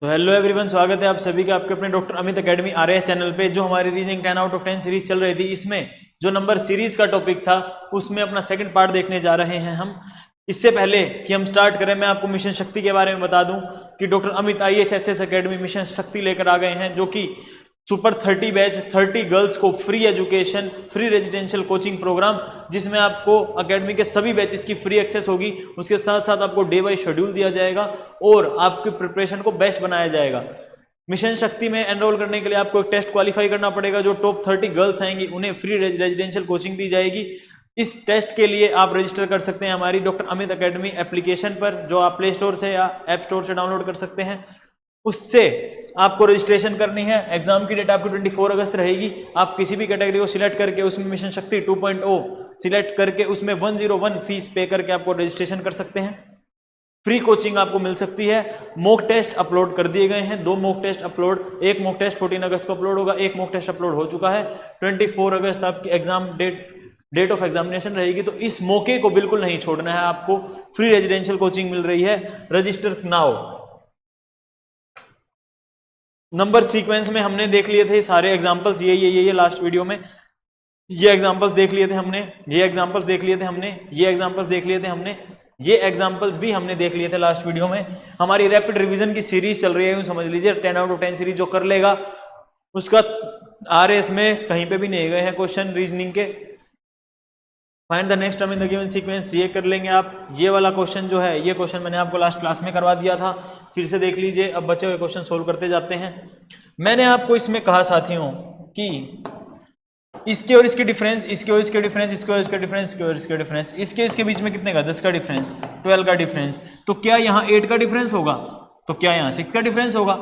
तो hello everyone, स्वागत है आप सभी का आपके अपने doctor Amit academy RAS channel पे। जो हमारी रीजनिंग 10 आउट ऑफ 10 सीरीज चल रही थी, इसमें जो नंबर सीरीज का टॉपिक था उसमें अपना सेकंड पार्ट देखने जा रहे हैं हम। इससे पहले कि हम स्टार्ट करें, मैं आपको मिशन शक्ति के बारे में बता दूं कि doctor Amit IAS HS academy mission Shakti लेकर आ गए हैं, जो कि सुपर 30 बैच 30 गर्ल्स को free education, free residential coaching program, जिसमें आपको एकेडमी के सभी बैचेस की फ्री एक्सेस होगी। उसके साथ साथ आपको डे बाई शेड्यूल दिया जाएगा और आपकी प्रिपरेशन को बेस्ट बनाया जाएगा। मिशन शक्ति में एनरोल करने के लिए आपको एक टेस्ट क्वालिफाई करना पड़ेगा। जो टॉप 30 गर्ल्स आएंगी उन्हें फ्री रेजिडेंशियल कोचिंग दी जाएगी। इस टेस्ट के लिए आप रजिस्टर कर सकते हैं हमारी डॉक्टर अमित एकेडमी एप्लीकेशन पर, जो आप प्ले स्टोर से या ऐप स्टोर से डाउनलोड कर सकते हैं। उससे आपको रजिस्ट्रेशन करनी है। एग्जाम की डेट आपकी 24 अगस्त रहेगी। आप किसी भी कैटेगरी को सिलेक्ट करके उसमें मिशन शक्ति 2.0 सिलेक्ट करके उसमें 101 फीस पे करके आपको रजिस्ट्रेशन कर सकते हैं। फ्री कोचिंग आपको मिल सकती है। मॉक टेस्ट अपलोड कर दिए गए हैं, 2 मॉक टेस्ट अपलोड। एक मॉक टेस्ट 14 अगस्त को अपलोड होगा, एक मॉक टेस्ट अपलोड हो चुका है। 24 अगस्त आपकी एग्जाम डेट ऑफ एग्जामिनेशन रहेगी। तो इस मौके को बिल्कुल नहीं छोड़ना है आपको। फ्री रेजिडेंशियल कोचिंग मिल रही है। Register now. नंबर सीक्वेंस में हमने देख लिए थे सारे एग्जांपल्स, ये लास्ट वीडियो में ये एग्जांपल्स देख लिए थे हमने, ये एग्जांपल्स देख लिए थे हमने, ये एग्जांपल्स देख लिए थे हमने, ये एग्जांपल्स भी हमने देख लिए थे लास्ट वीडियो में। हमारी रैपिड रिवीजन की सीरीज चल रही है, यूं समझ लीजिए 10 आउट ऑफ 10 सीरीज। जो कर लेगा उसका आरएस में कहीं पे भी नहीं गए हैं क्वेश्चन रीजनिंग के। Find the next term in the given sequence, ये कर लेंगे आप। ये वाला क्वेश्चन जो है, ये क्वेश्चन मैंने आपको लास्ट क्लास में करवा दिया था, फिर से देख लीजिए। अब बचे हुए क्वेश्चन सोल्व करते जाते हैं। मैंने आपको इसमें कहा साथियों कि इसके और इसके डिफरेंस, इसके और इसके डिफरेंस, इसके और इसके डिफरेंस, इसके और इसके डिफरेंस, इसके बीच में कितने का, 10 का डिफरेंस, 12 का डिफरेंस। तो क्या यहाँ 8 का डिफरेंस होगा? तो क्या यहाँ 6 का डिफरेंस होगा?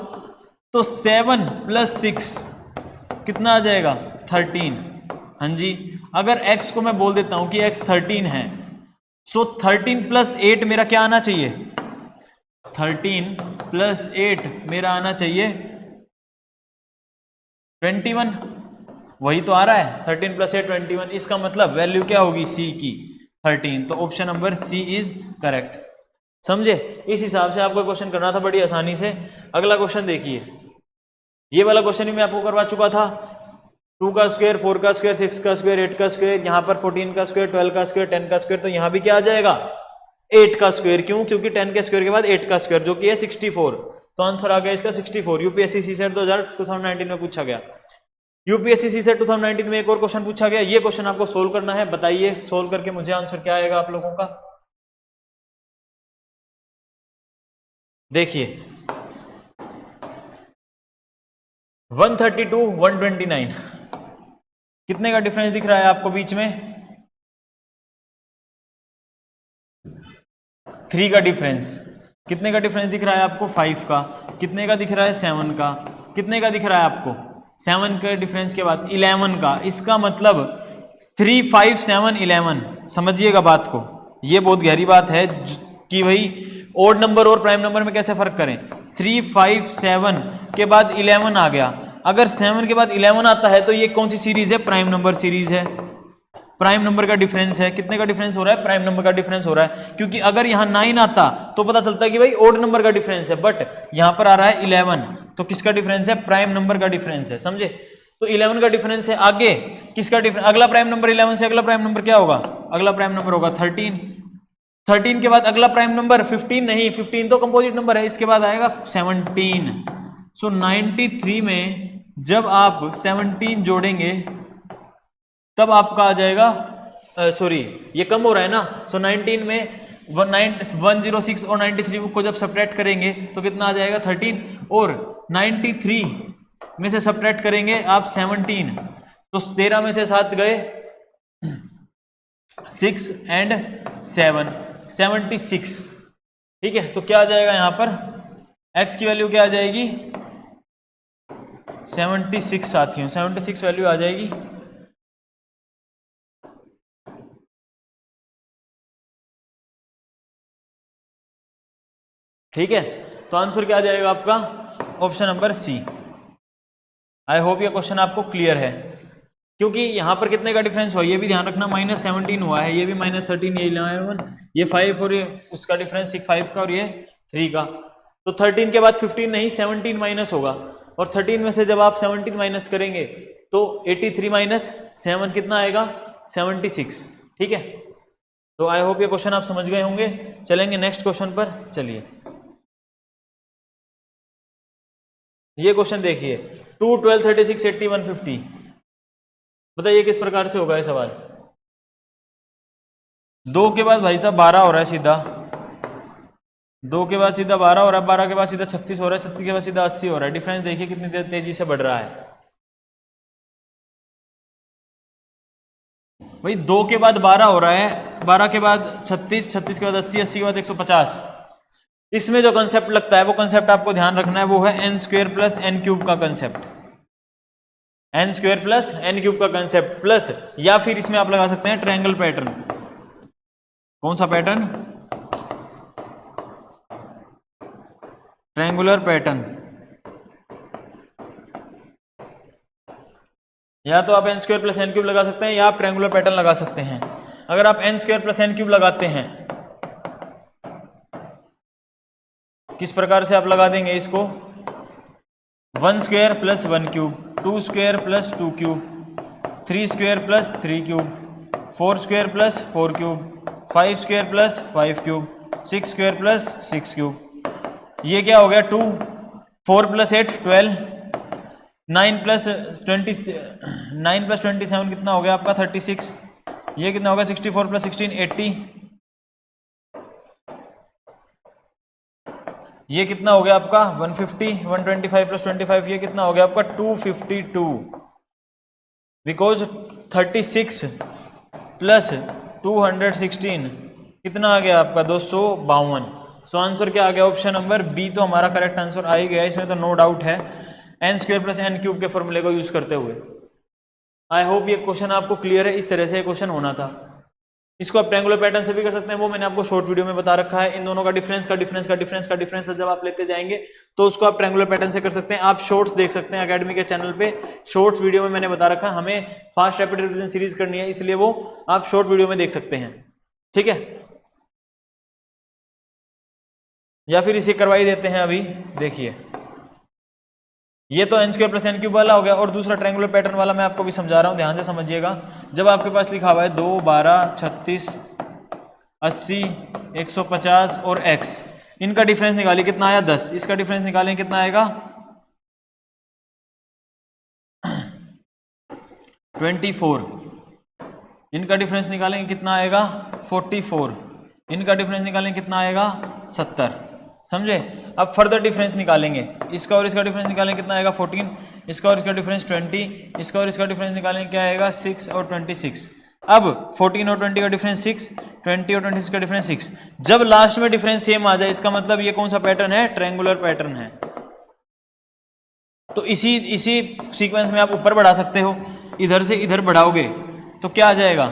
तो 7 + 6 कितना आ जाएगा? 13। हाँ जी। अगर x को मैं बोल देता हूं कि x 13 है, सो 13 + 8 मेरा क्या आना चाहिए? 13 + 8 मेरा आना चाहिए 21। वही तो आ रहा है, 13 + 8 21। इसका मतलब वैल्यू क्या होगी c की? 13। तो option number c is correct. समझे? इस हिसाब से आपको क्वेश्चन करना था बड़ी आसानी से। अगला क्वेश्चन देखिए। ये वाला क्वेश्चन भी मैं आपको करवा चुका था। 2 का स्क्वायर, 4 का स्क्वायर, 6 का स्क्वायर, 8 का स्क्वायर, यहाँ पर 14 का स्क्वायर, 12 का स्क्वायर, 10 का स्क्वायर। तो यहाँ भी क्या आ जाएगा? 8 का स्क्वायर। क्यों? क्योंकि 10 के स्क्वायर के बाद 8 का स्क्वायर, जो कि है 64। तो आंसर आ गया इसका 64। यूपीएससी सीसेट 2019 में पूछा गया। यूपीएससी सीसेट 2019 में एक और क्वेश्चन पूछा गया। ये क्वेश्चन आपको सोल्व करना है। बताइए सोल्व करके मुझे आंसर क्या आएगा आप लोगों का। देखिए 132 129 कितने का डिफरेंस दिख रहा है आपको बीच में? 3 का डिफरेंस। कितने का डिफरेंस दिख रहा है आपको? 5 का। कितने का दिख रहा है? 7 का। कितने का दिख रहा है आपको? 7 के डिफरेंस के बाद 11 का। इसका मतलब 3 5 7 11। समझिएगा बात को, ये बहुत गहरी बात है कि भाई ओड नंबर और प्राइम नंबर में कैसे फर्क करें। 3 5 7 के बाद 11 आ गया। अगर 7 के बाद 11 आता है तो ये कौन सी सीरीज है? प्राइम नंबर सीरीज है। प्राइम नंबर का डिफरेंस है। कितने का डिफरेंस हो रहा है? प्राइम नंबर का डिफरेंस हो रहा है। क्योंकि अगर यहां 9 आता तो पता चलता है कि भाई ओड नंबर का डिफरेंस है, बट यहां पर आ रहा है 11, तो किसका डिफरेंस है? प्राइम नंबर का डिफरेंस है। समझे? तो 11 का डिफरेंस है। आगे किसका डिफरेंस? अगला प्राइम नंबर 11 से अगला प्राइम नंबर क्या होगा? अगला प्राइम नंबर होगा 13। 13 के बाद अगला प्राइम नंबर 15 नहीं, 15 तो कंपोजिट नंबर है। इसके बाद आएगा 17। सो 93 में जब आप 17 जोड़ेंगे तब आपका आ जाएगा, सॉरी ये कम हो रहा है ना। सो 19 में 106 और 93 को जब सब्ट्रैक्ट करेंगे तो कितना आ जाएगा? 13। और 93 में से सब्ट्रैक्ट करेंगे आप 17, तो 13 में से 7 गए, 6 एंड 7 76। ठीक है, तो क्या आ जाएगा यहां पर? x की वैल्यू क्या आ जाएगी? 76 साथियों, 76 वैल्यू आ जाएगी। ठीक है, तो आंसर क्या आ जाएगा आपका? Option number C. I hope ये क्वेश्चन आपको क्लियर है। क्योंकि यहां पर कितने का डिफरेंस हुआ ये भी ध्यान रखना, -17 हुआ है, ये भी -13, ये 11, ये 5 और ये उसका डिफरेंस 5 का और ये 3 का। तो 13 के बाद 15 नहीं 17 माइनस होगा, और 13 में से जब आप 17 माइनस करेंगे तो 83 माइनस 7 कितना आएगा 76। ठीक है, तो आई होप ये क्वेश्चन आप समझ गए होंगे। चलेंगे नेक्स्ट क्वेश्चन पर। चलिए ये क्वेश्चन देखिए, 2, 12, 36, 80, 150, बताइए किस प्रकार से होगा ये सवाल। 2 के बाद भाई साहब 12 हो रहा है सीधा, 2 के बाद सीधा 12 हो रहा है, 12 के बाद सीधा 36 हो रहा है, 36 के बाद सीधा 80 हो रहा है। डिफरेंस देखिए कितनी तेजी से बढ़ रहा है भाई। 2 के बाद 12 हो रहा है, 12 के बाद 36, 36 के बाद 80, 80 के बाद 150। इसमें जो कंसेप्ट लगता है वो कंसेप्ट आपको ध्यान रखना है, वो है n square plus n cube का concept, n square plus n cube का कंसेप्ट, प्लस या फिर इसमें आप लगा सकते हैं ट्रायंगल पैटर्न। कौन सा पैटर्न? Triangular pattern. या तो आप n square plus n cube लगा सकते हैं या आप ट्रायंगुलर पैटर्न लगा सकते हैं। अगर आप n square plus n cube लगाते हैं, किस प्रकार से आप लगा देंगे इसको? 1 square plus 1 cube, 2 square plus 2 cube, 3 square plus 3 cube, 4 square plus 4 cube, 5 square plus 5 cube, 6 square plus 6 cube. ये क्या हो गया? 2, 4 प्लस 8 12, 9 प्लस 27 कितना हो गया आपका? 36। ये कितना होगा? 64 प्लस 16 80। ये कितना हो गया आपका? 150। 125 प्लस 25 ये कितना हो गया आपका? 252। बिकॉज 36 प्लस 216 कितना आ गया आपका? 252। सो आंसर क्या आ गया? ऑप्शन नंबर बी तो हमारा करेक्ट आंसर आ ही गया, इसमें तो नो डाउट है, N square plus N cube के फॉर्मूले को यूज करते हुए। आई होप ये क्वेश्चन आपको क्लियर है, इस तरह से क्वेश्चन होना था। इसको आप ट्रायंगुलर पैटर्न से भी कर सकते हैं, वो मैंने आपको शॉर्ट वीडियो में बता रखा है। इन दोनों का डिफरेंस जब आप लेते जाएंगे तो उसको आप ट्रायंगुलर पैटर्न से कर सकते हैं। आप शॉर्ट्स देख सकते हैं एकेडमी के चैनल पे, शॉर्ट्स वीडियो में मैंने बता रखा है। हमें फास्ट रैपिड रिवीजन सीरीज करनी है, इसलिए वो आप शॉर्ट वीडियो में देख सकते हैं। ठीक है, या फिर इसे करवा ही देते हैं अभी। देखिए ये तो N square plus N cube वाला हो गया, और दूसरा ट्रायंगुलर पैटर्न वाला मैं आपको भी समझा रहा हूं, ध्यान से समझिएगा। जब आपके पास लिखा हुआ है 2, 12, 36, 80, 150 और x, इनका डिफरेंस निकालिए कितना आया? 10। इसका डिफरेंस निकालें कितना आएगा? 24। इनका डिफरेंस निकालेंगे कितना आएगा? 44। इनका डिफरेंस निकालेंगे कितना आएगा? 70। समझे? अब फर्दर डिफरेंस निकालेंगे, इसका और इसका डिफरेंस निकालेंगे कितना आएगा? 14। इसका और इसका डिफरेंस 20। इसका और इसका डिफरेंस निकालेंगे क्या आएगा? 6 और 26। अब 14 और 20 का डिफरेंस 6, 20 और 26 का डिफरेंस 6। जब लास्ट में डिफरेंस सेम आ जाए, इसका मतलब ये कौन सा पैटर्न है? ट्रायंगुलर पैटर्न है। तो इसी सीक्वेंस में आप ऊपर बढ़ा सकते हो, इधर से इधर बढ़ाओगे तो क्या आ जाएगा?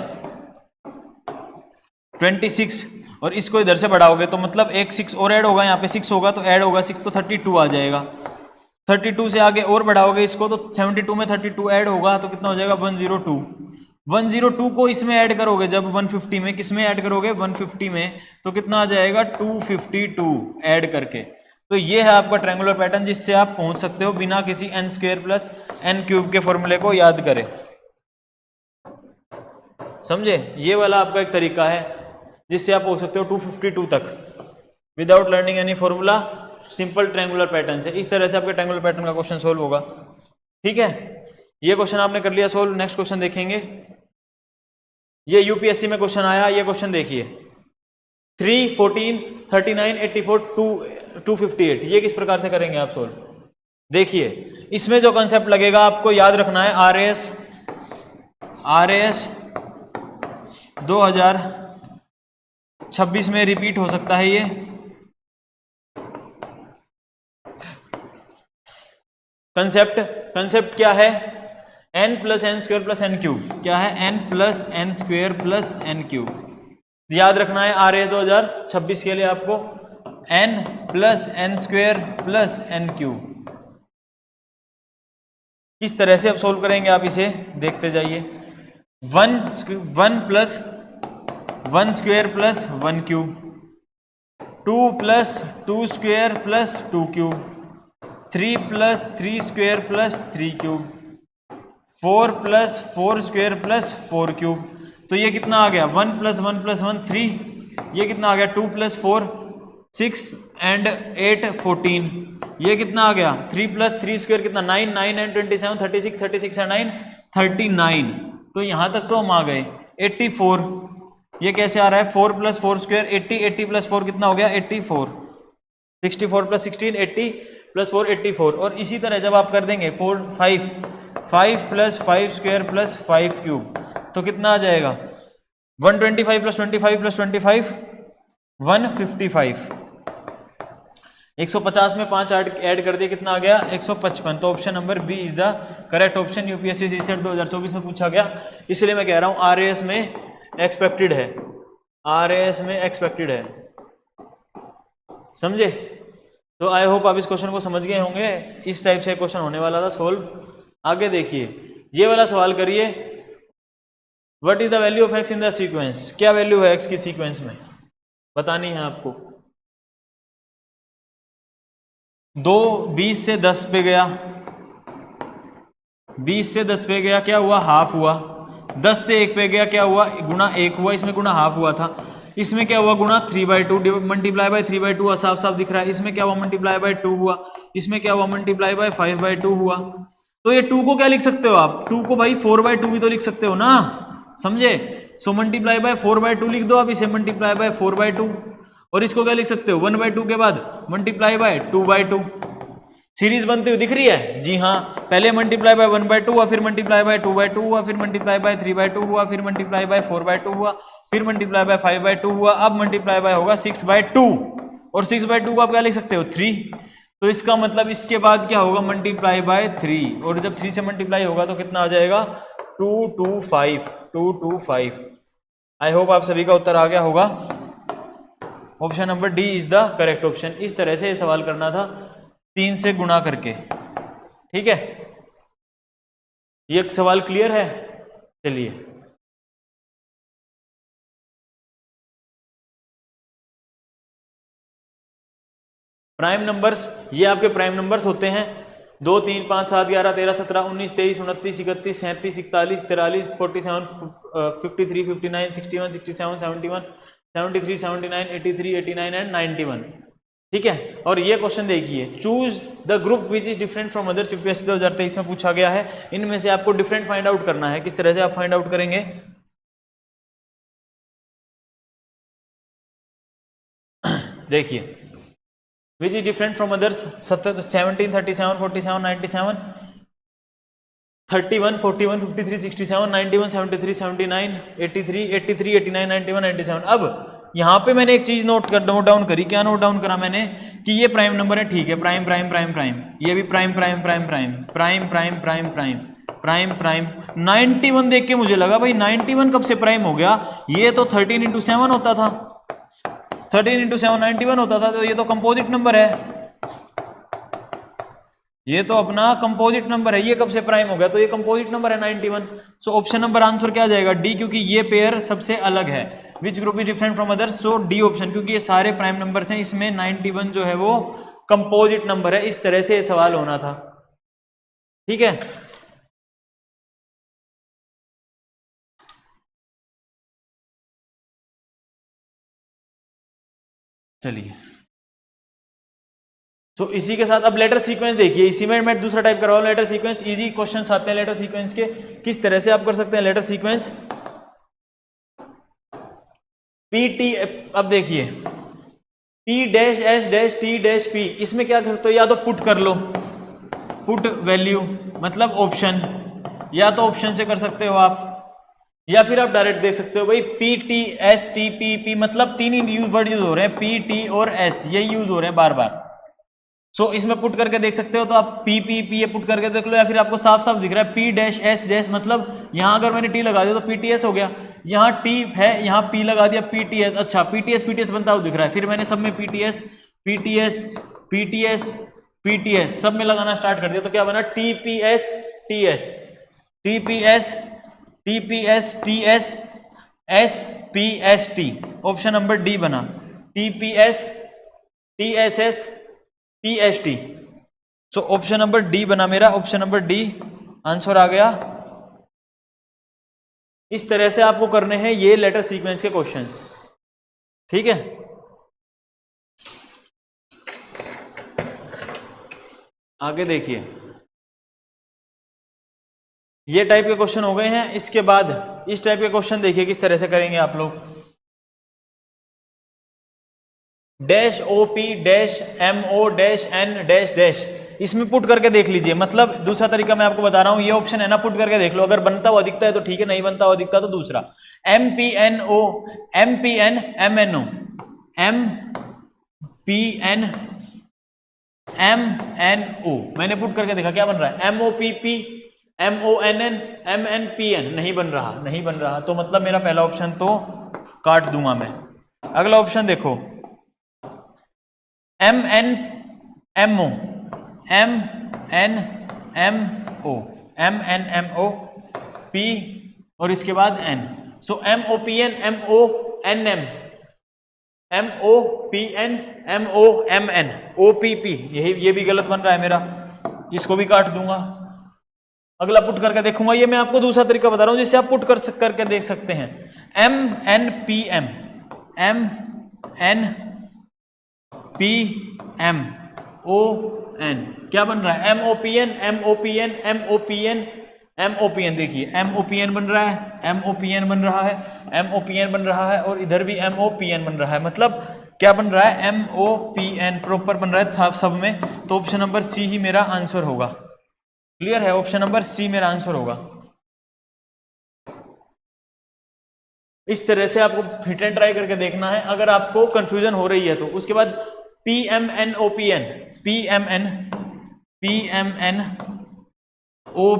26, और इसको इधर से बढ़ाओगे तो मतलब एक 6 और ऐड होगा, यहाँ पे 6 होगा तो ऐड होगा 6, तो 32 आ जाएगा। 32 से आगे और बढ़ाओगे इसको तो 72 में 32 ऐड होगा तो कितना हो जाएगा? 102। 102 को इसमें ऐड करोगे जब 150 में, किसमें ऐड करोगे? 150 में, तो कितना आ जाएगा? 252 ऐड करके। तो ये है आपका ट्रायंगुलर पैटर्न, जिससे आप पहुंच सकते हो बिना किसी n square plus n cube के फॉर्मूले को याद करें। समझे? ये वाला आपका एक तरीका है जिससे आप पहुंच सकते हो 252 तक without learning any formula, simple triangular pattern से। इस तरह से आपके ट्रायंगुलर पैटर्न का क्वेश्चन सोल्व होगा। ठीक है, ये क्वेश्चन आपने कर लिया सोल्व। नेक्स्ट क्वेश्चन देखेंगे, ये यूपीएससी में क्वेश्चन आया। ये क्वेश्चन देखिए, 3, 14, 39, 84, 258, ये किस प्रकार से करेंगे आप सोल्व? देखिए इसमें जो कंसेप्ट लगेगा आपको याद रखना है, आरएएस 2026 में रिपीट हो सकता है। ये कंसेप्ट क्या है? n plus N square plus N cube. क्या है? n plus N square plus N cube. याद रखना है आरए 2026 के लिए आपको n plus N square plus N cube. किस तरह से अब सोल्व करेंगे आप इसे देखते जाइए। 1 plus 1 square plus 1 cube, 2 plus 2 square plus 2 cube, 3 plus 3 square plus 3 cube, 4 plus 4 square plus 4 cube. तो ये कितना आ गया 1 प्लस 1 प्लस 1 3, ये कितना आ गया 2 प्लस 4 6 एंड 8 14, ये कितना आ गया 3 प्लस 3 स्क्वायर कितना 9, 9 एंड 27 36, 36 एंड 9 39। तो यहां तक तो हम आ गए 84। ये कैसे आ रहा है 4 प्लस 4 स्क्वायर 80, 80 प्लस 4 कितना हो गया 84, 64 प्लस 16 80 प्लस 4 84। और इसी तरह जब आप कर देंगे 4 5 प्लस 5 स्क्वायर प्लस 5 क्यूब तो कितना आ जाएगा 125 प्लस 25 प्लस 25 155। 150 में 5 ऐड कर दिए कितना आ गया 155। तो option number B is the correct option. UPSC CSAT 2024 में पूछा गया, इसलिए मैं कह रहा हूं आरएएस में एक्सपेक्टेड है, आरएएस में एक्सपेक्टेड है, समझे। तो आई होप आप इस क्वेश्चन को समझ गए होंगे। इस टाइप से क्वेश्चन होने वाला था सोल्व। आगे देखिए ये वाला सवाल करिए, what is the value of x in the sequence. क्या वैल्यू है एक्स की सीक्वेंस में बतानी है आपको। 2 20 से 10 पे गया, 20 से 10 पे गया क्या हुआ हाफ हुआ, 10 से 1 पे गया क्या हुआ गुना 1 हुआ, इसमें गुना हाफ हुआ था, इसमें क्या हुआ गुना 3/2 मल्टीप्लाई बाय 3/2 साफ साफ दिख रहा है, इसमें क्या हुआ मल्टीप्लाई बाय 2 हुआ, इसमें क्या हुआ मल्टीप्लाई बाय 5/2 हुआ। तो ये 2 को क्या लिख सकते हो आप 2 को भाई 4/2 भी तो लिख सकते हो ना, समझे। सो मल्टीप्लाई बाय 4/2 लिख दो आप, इसे मल्टीप्लाई बाय 4/2 और इसको क्या लिख सकते हो 1/2 के बाद मल्टीप्लाई बाय 2/2। सीरीज बनती हुई दिख रही है जी हाँ, पहले मल्टीप्लाई बाय 1/2 हुआ, फिर मल्टीप्लाई बाय 2/2 हुआ, फिर मल्टीप्लाई बाय 3/2 हुआ, फिर मल्टीप्लाई बाय 4/2 हुआ, फिर मल्टीप्लाई बाय 5/2 हुआ, अब मल्टीप्लाई बाय होगा 6/2 और 6/2 को आप क्या लिख सकते हो 3। तो इसका मतलब इसके बाद क्या होगा मल्टीप्लाई बाय 3 और जब 3 से मल्टीप्लाई होगा तो कितना आ जाएगा 225। आई होप आप सभी का उत्तर आ गया होगा। Option number D is the correct option. इस तरह से ये सवाल करना था 3 से गुणा करके, ठीक है। ये सवाल क्लियर है। चलिए प्राइम नंबर्स, ये आपके प्राइम नंबर्स होते हैं 2 3 5 7 11 13 17 19 23 29 31 37 41 43 47 53 59 61 67 71 73 79 83 89 एंड 91, ठीक है। और ये क्वेश्चन देखिए, choose the group which is different from other. UPSC 2023 में पूछा गया है, इनमें से आपको डिफरेंट फाइंड आउट करना है। किस तरह से आप फाइंड आउट करेंगे देखिए, which is different from others 17 17 37 47 97 31 41 53 67 91 73 79 83 83 89 91 97। अब यहां पे मैंने एक चीज नोट डाउन करी। क्या नोट डाउन करा मैंने कि ये प्राइम नंबर है, ठीक है, प्राइम प्राइम प्राइम प्राइम, ये भी prime prime prime prime prime prime prime prime prime prime. 91 देख के मुझे लगा भाई 91 कब से प्राइम हो गया, ये तो 13 × 7 होता था, 13 × 7 91 होता था, तो ये तो कंपोजिट नंबर है, ये तो अपना कंपोजिट नंबर है, ये कब से प्राइम हो गया, तो ये कंपोजिट नंबर है 91। सो ऑप्शन नंबर आंसर क्या आ जाएगा डी, क्योंकि ये पेयर सबसे अलग है। Which group is different from others, so D option, क्योंकि ये सारे प्राइम नंबर्स हैं, इसमें 91 जो है वो कंपोजिट नंबर है। इस तरह से ये सवाल होना था, ठीक है। चलिए तो इसी के साथ अब लेटर सीक्वेंस देखिए, इसी में मैं दूसरा टाइप कर रहा हूं लेटर सीक्वेंस। इजी क्वेश्चंस आते हैं लेटर सीक्वेंस के, किस तरह से आप कर सकते हैं लेटर सीक्वेंस। पी अब देखिए P dash S dash T dash P, इसमें क्या कर सकते हो, या तो पुट कर लो, पुट वैल्यू मतलब ऑप्शन, या तो ऑप्शन से कर सकते हो आप, या फिर आप डायरेक्ट देख सकते हो भाई P T S T P P, मतलब तीन ही वर्ड यूज हो रहे हैं, P T और S यही यूज हो रहे हैं बार बार। सो इसमें पुट करके देख सकते हो, तो आप P P P ये पुट करके देख लो, या फिर आपको साफ साफ दिख रहा है P डैश S डैश, मतलब यहां अगर मैंने T लगा दिया तो PTS हो गया, यहाँ T है यहाँ P लगा दिया PTS, अच्छा PTS बनता हुआ दिख रहा है, फिर मैंने सब में PTS PTS PTS PTS सब में लगाना स्टार्ट कर दिया, तो क्या बना TPS TS TPS TPS TS SPST, option number D बना TPS TSS PST। So option number D बना मेरा, ऑप्शन नंबर डी आंसर आ गया। इस तरह से आपको करने हैं ये लेटर सीक्वेंस के क्वेश्चंस, ठीक है। आगे देखिए, ये टाइप के क्वेश्चन हो गए हैं। इसके बाद इस टाइप के क्वेश्चन देखिए किस तरह से करेंगे आप लोग। Dash OP dash MO dash N dash dash, इसमें पुट करके देख लीजिए। मतलब दूसरा तरीका मैं आपको बता रहा हूं, ये ऑप्शन है ना, पुट करके देख लो। अगर बनता हुआ दिखता है तो ठीक है, नहीं बनता हुआ दिखता तो दूसरा। MPNO MPN MNO MPN MNO, मैंने पुट करके देखा क्या बन रहा है। MOPP MONN MNPN, नहीं बन रहा, नहीं बन रहा। तो मतलब मेरा पहला ऑप्शन तो काट दूंगा मैं। अगला ऑप्शन देखो, MNMO MNMO MNMO P और इसके बाद N। सो MOPN MONM MOPN MOMN OPP, ये भी गलत बन रहा है मेरा, इसको भी काट दूंगा। अगला पुट करके देखूंगा, ये मैं आपको दूसरा तरीका बता रहा हूं जिससे आप पुट करके देख सकते हैं। MNPM MNPM ON, क्या बन रहा है। MOPN MOPN MOPN MOPN, देखिए MOPN बन रहा है, MOPN बन रहा है, MOPN बन रहा है, और इधर भी MOPN बन रहा है। मतलब क्या बन रहा है, MOPN प्रॉपर बन रहा है सब में। तो ऑप्शन नंबर सी ही मेरा आंसर होगा। क्लियर है, ऑप्शन नंबर सी मेरा आंसर होगा। इस तरह से आपको फिट एंड ट्राई करके देखना है। अगर आपको कंफ्यूजन हो रही है तो उसके बाद PMNOPN PMNOP,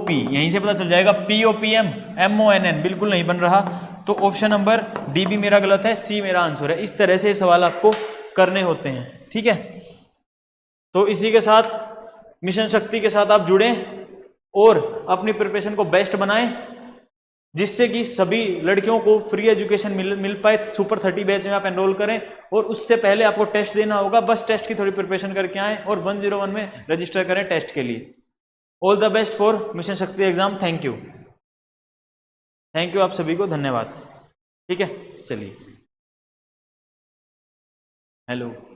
यहीं से पता चल जाएगा। POPM MONN बिल्कुल नहीं बन रहा। तो ऑप्शन नंबर डी भी मेरा गलत है, सी मेरा आंसर है। इस तरह से सवाल आपको करने होते हैं, ठीक है। तो इसी के साथ मिशन शक्ति के साथ आप जुड़ें और अपनी प्रिपरेशन को बेस्ट बनाएं, जिससे कि सभी लड़कियों को फ्री एजुकेशन मिल पाए। सुपर 30 बैच में आप एनरोल करें, और उससे पहले आपको टेस्ट देना होगा। बस टेस्ट की थोड़ी प्रिपरेशन करके आएं और 101 में रजिस्टर करें टेस्ट के लिए। All the best for mission शक्ति एग्जाम। थैंक यू आप सभी को, धन्यवाद। ठीक है, चलिए, हेलो।